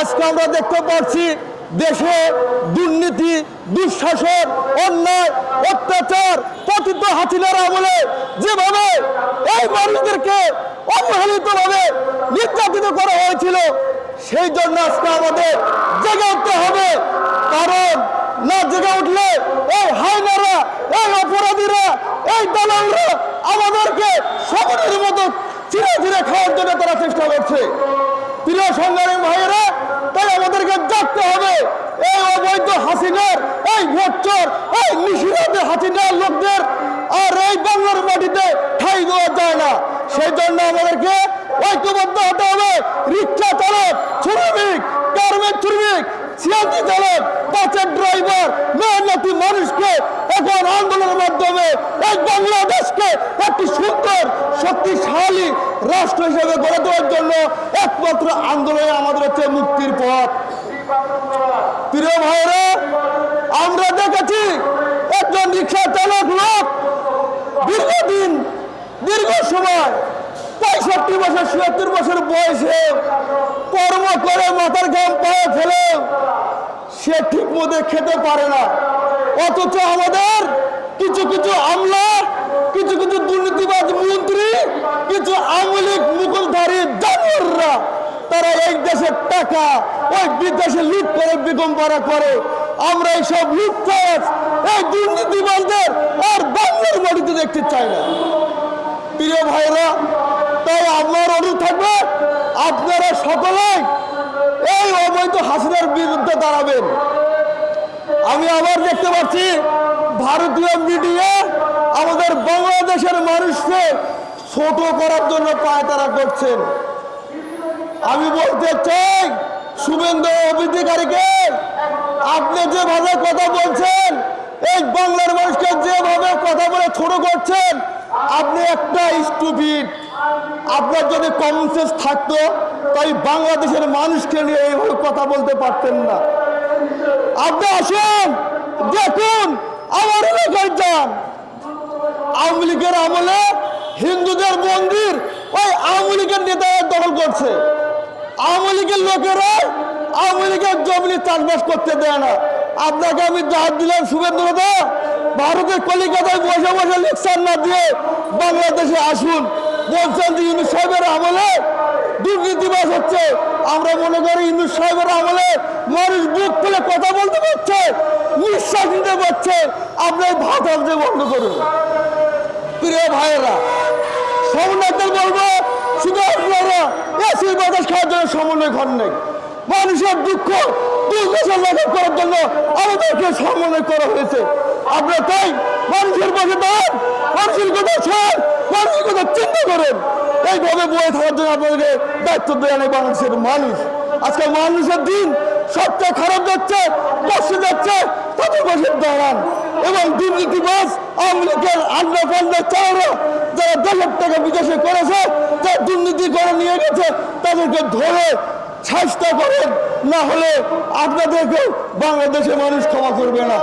আজকে আমরা দেখতে পাচ্ছি দেশে দুর্নীতি, দুঃশাসন, অন্যায়, অত্যাচার, পতিত হাসিনার আমলে যেভাবে এই মানুষদেরকে অবহেলিতভাবে নির্যাতিত করা হয়েছিল, সেই জন্য আজকে আমাদের জেগে উঠতে হবে। কারণ না জেগে উঠলে এই হায়নারা, এই অপরাধীরা, এই দালালরা আমাদেরকে শকুনের মতো চিরে চিরে খাওয়ার জন্য তারা চেষ্টা করছে। প্রিয় সংগ্রামী ভাইয়েরা, তাই আমাদেরকে জাগতে হবে। এই অবৈধ হাসিনার, এই ভোটচোর, এই নিশিরাতে হাসিনার লোকদের আর এই বাংলার মাটিতে ঠাঁই দেওয়া যায় না। সেই জন্য আমাদেরকে ঐক্যবদ্ধ হতে হবে। রিক্সা চালক, শ্রমিক, গার্মেন্ট শ্রমিক, সিএনজি চালক, বাসের ড্রাইভার, মেহনতি মানুষকে এখন আন্দোলনের মাধ্যমে এই বাংলাদেশকে একটি সুন্দর শক্তিশালী রাষ্ট্র হিসেবে গড়ে তোলার জন্য একমাত্র আন্দোলনে আমাদের হচ্ছে মুক্তির পথ। প্রিয় ভাইরা, আমরা দেখেছি একজন রিক্সা চালক লোক দীর্ঘদিন, দীর্ঘ সময় 65 বছর 76 বছর বয়সে কর্ম করে মাথার ঘাম পায়ে ফেলে সে ঠিক মতো খেতে পারে না। অথচ আমাদের কিছু কিছু আমলা, কিছু কিছু দুর্নীতিবাজ মন্ত্রী, কিছু আওয়ামী লীগ মুকুলধারী জানোয়াররা তারা এই দেশের টাকা ওই বিদেশে লুট করে বিড়ম্বনা করে। আমরা এইসব লুটতরাজ, এই দুর্নীতিবাজদের আর বাংলার মাটিতে দেখতে চাই না। প্রিয় ভাইরা, তাই আমার অনুরোধ থাকবে আপনারা সকলেই এই অবৈধ হাসিনার বিরুদ্ধে দাঁড়াবেন। আমি আবার দেখতে পাচ্ছি ভারতীয় মিডিয়া আমাদের বাংলাদেশের মানুষকে ছোট করার জন্য পায়তারা করছেন। আমি বলতে চাই শুভেন্দু অধিকারীকে, আপনি যেভাবে কথা বলছেন, এই বাংলার মানুষকে যেভাবে কথা বলে ছোট করছেন, আপনি একটা স্টুপিড। আপনার যদি কমন সেন্স থাকতো তাই বাংলাদেশের মানুষকে নিয়ে এইভাবে কথা বলতে পারতেন না। আপনি আসুন, দেখুন আমার এলাকায় যান। আওয়ামী লীগের আমলে হিন্দুদের মন্দির ওই আওয়ামী লীগের নেতারা দখল করছে। আওয়ামী লীগের লোকেরা আওয়ামী লীগের জমি চাষবাস করতে দেয় না। আপনাকে আমি জাহাজ দিলাম শুভেন্দু দাদা, ভারতের কলিকাতায় বসে বসে লেকচার না দিয়ে বাংলাদেশে আসুন। বলছেন যে ইউনূস সাহেবের আমলে দুর্নীতিবাজ হচ্ছে। আমরা মনে করি ইউনূস সাহেবের আমলে মানুষ বুক খুলে কথা বলতে পারছে, নিঃশ্বাস নিতে পারছে। আপনি ভাত আনতে বন্ধ করুন। প্রিয় ভাইয়েরা, সমন্বয়দের বলবো শুধু আপনারা এসির বাতাস খাওয়ার জন্য সমন্বয় ঘর নেই। মানুষের দুঃখ দুর্দশা লাঘব করার জন্য আমাদেরকে সমন্বয় করা হয়েছে। আপনারা তাই মানুষের পাশে দাঁড়ান, মানুষের কথা শোন, মানুষের কথা চিন্তা করেন। এইভাবে বয়ে থাকার জন্য আপনাদেরকে দায়িত্ব দেওয়া নেই বাংলাদেশের মানুষ। আজকে মানুষের দিন সবচেয়ে খারাপ যাচ্ছে, কষ্ট যাচ্ছে, তাদের পাশে দাঁড়ান। এবং দুর্নীতিবাজ আওয়ামী লীগের আন্ডা পান্ডা চাওয়া যারা দেশের টাকা বিদেশে করেছে, যারা দুর্নীতি করে নিয়ে গেছে, তাদেরকে ধরে শাস্তি করেন, না হলে আপনাদেরকে বাংলাদেশের মানুষ ক্ষমা করবে না।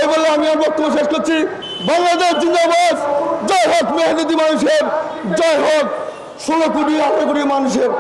এই বলে আমি আমার বক্তব্য শেষ করছি। বাংলাদেশ জিন্দাবাদ। জয় হোক মেহনতি মানুষের, জয় হোক 16 কোটি 18 কোটি মানুষের।